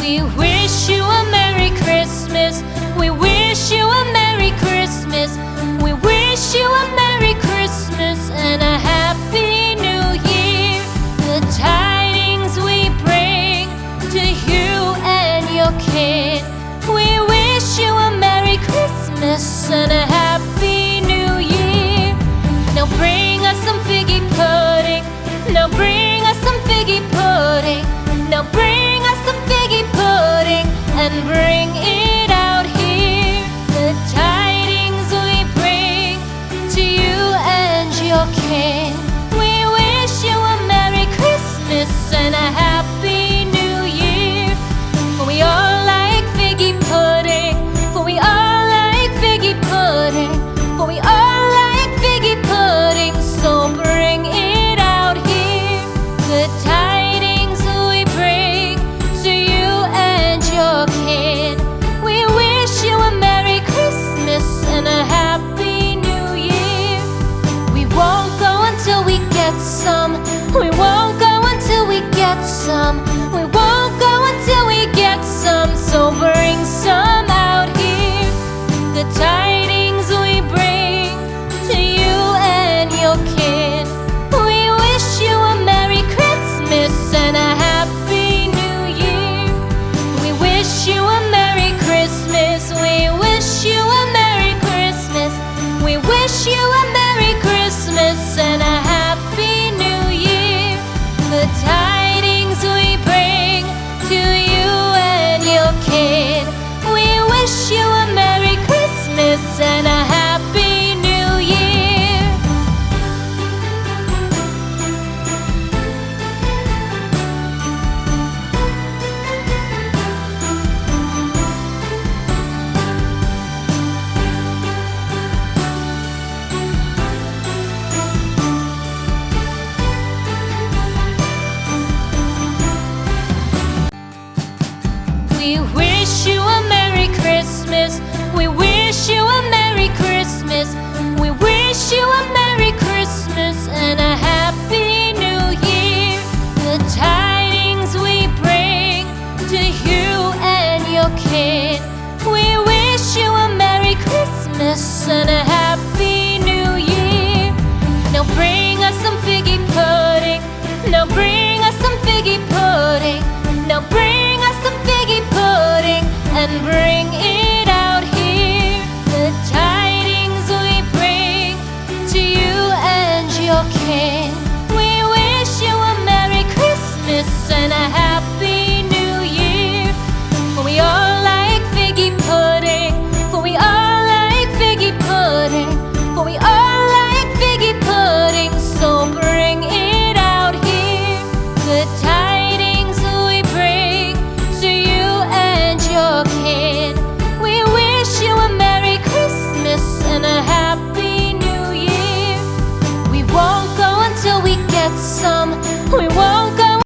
We wish you a Merry Christmas. We wish you a Merry Christmas. We wish you a Merry Christmas and a Happy New Year. The tidings we bring to you and your kid. We wish you a Merry Christmas and a Happy New Year. Now bring us some figgy pudding. Now bring us some figgy pudding. Now bring us some figgy pudding and bring it out here. The tidings we bring to you and your kin. We wish you a Merry Christmas and a Happy New Year. For we all like figgy pudding. For we all like figgy pudding. For we all like figgy pudding. So bring it out here. The tidings we bring to you and your kid. We wish you a Merry Christmas and a Happy New Year. We won't go until we get some. We won't go until we get some. We won't go until we get some. So bring some out here. The tidings we bring to you and your kid. We wish you a Merry Christmas and a Happy New Year. We wish you a Merry Christmas. We wish you a Merry Christmas. We wish you a Merry Christmas and a Happy New Year. The tidings we bring to you and your kid. We wish you a Merry Christmas and a Happy New Year. We wish you a Merry Christmas. We wish you a Merry Christmas. We wish you a Merry Christmas and a Happy New Year. The tidings we bring to you and your kid. We wish you a Merry Christmas and a